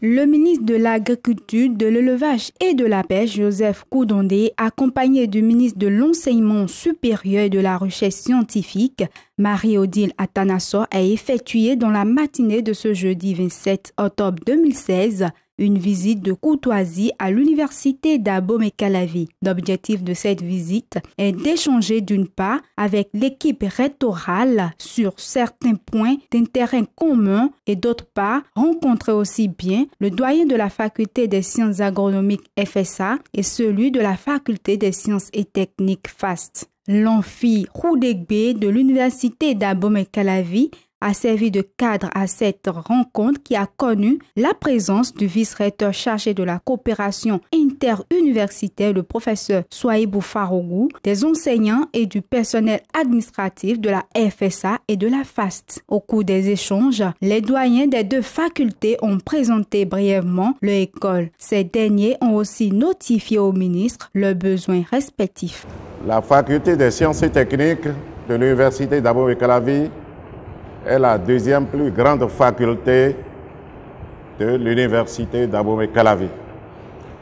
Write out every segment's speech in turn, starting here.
Le ministre de l'Agriculture, de l'Élevage et de la Pêche, Joseph Koudondé, accompagné du ministre de l'Enseignement supérieur et de la Recherche scientifique, Marie-Odile Atanassor, a effectué dans la matinée de ce jeudi 27 octobre 2016 une visite de courtoisie à l'université d'Abomey-Calavi. L'objectif de cette visite est d'échanger d'une part avec l'équipe rectorale sur certains points d'intérêt commun et d'autre part rencontrer aussi bien le doyen de la faculté des sciences agronomiques FSA et celui de la faculté des sciences et techniques FAST. L'amphi Roudegbe de l'université d'Abomey-Calavi a servi de cadre à cette rencontre qui a connu la présence du vice-recteur chargé de la coopération interuniversitaire, le professeur Souaïbou Farougou, des enseignants et du personnel administratif de la FSA et de la FAST. Au cours des échanges, les doyens des deux facultés ont présenté brièvement leur école. Ces derniers ont aussi notifié au ministre leurs besoins respectifs. La faculté des sciences et techniques de l'université d'Abomey-Calavi est la deuxième plus grande faculté de l'université d'Abomey-Calavi.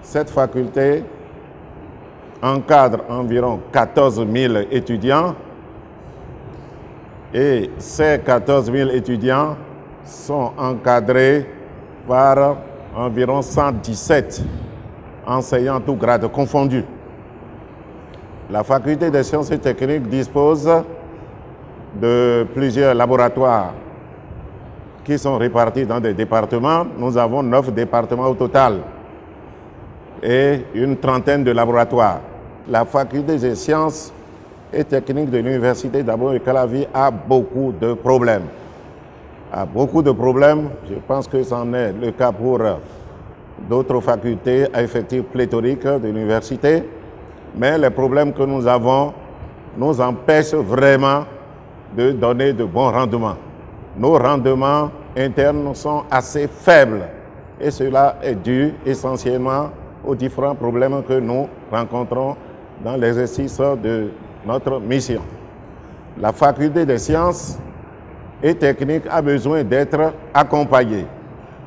Cette faculté encadre environ 14 000 étudiants et ces 14 000 étudiants sont encadrés par environ 117 enseignants tous grades confondus. La faculté des sciences et techniques dispose de plusieurs laboratoires qui sont répartis dans des départements. Nous avons 9 départements au total et une trentaine de laboratoires. La faculté des sciences et techniques de l'université d'Abomey-Calavi a beaucoup de problèmes. Je pense que c'en est le cas pour d'autres facultés à effectifs pléthoriques de l'université, mais les problèmes que nous avons nous empêchent vraiment de donner de bons rendements. Nos rendements internes sont assez faibles et cela est dû essentiellement aux différents problèmes que nous rencontrons dans l'exercice de notre mission. La faculté des sciences et techniques a besoin d'être accompagnée,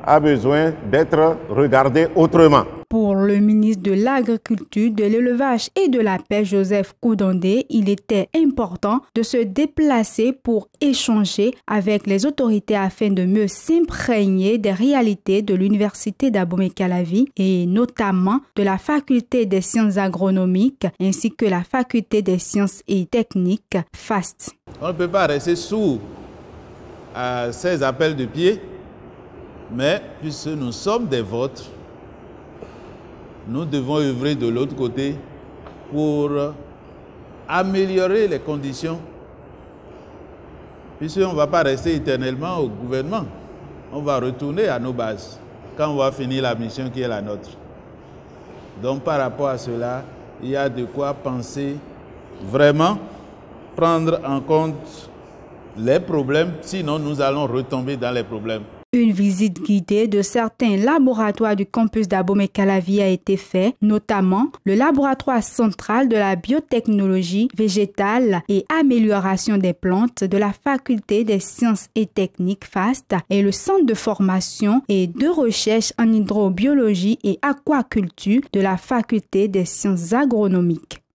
a besoin d'être regardée autrement. Pour le ministre de l'Agriculture, de l'Élevage et de la Pêche, Joseph Koudondé, il était important de se déplacer pour échanger avec les autorités afin de mieux s'imprégner des réalités de l'université d'Abomey-Calavi et notamment de la faculté des sciences agronomiques ainsi que la faculté des sciences et techniques FAST. On ne peut pas rester sourd à ces appels de pied, mais puisque nous sommes des vôtres, nous devons œuvrer de l'autre côté pour améliorer les conditions. Puisqu'on ne va pas rester éternellement au gouvernement. On va retourner à nos bases quand on va finir la mission qui est la nôtre. Donc par rapport à cela, il y a de quoi penser vraiment, prendre en compte les problèmes, sinon nous allons retomber dans les problèmes. Une visite guidée de certains laboratoires du campus d'Abomey-Calavi a été faite, notamment le laboratoire central de la biotechnologie végétale et amélioration des plantes de la faculté des sciences et techniques FAST et le centre de formation et de recherche en hydrobiologie et aquaculture de la faculté des sciences agronomiques.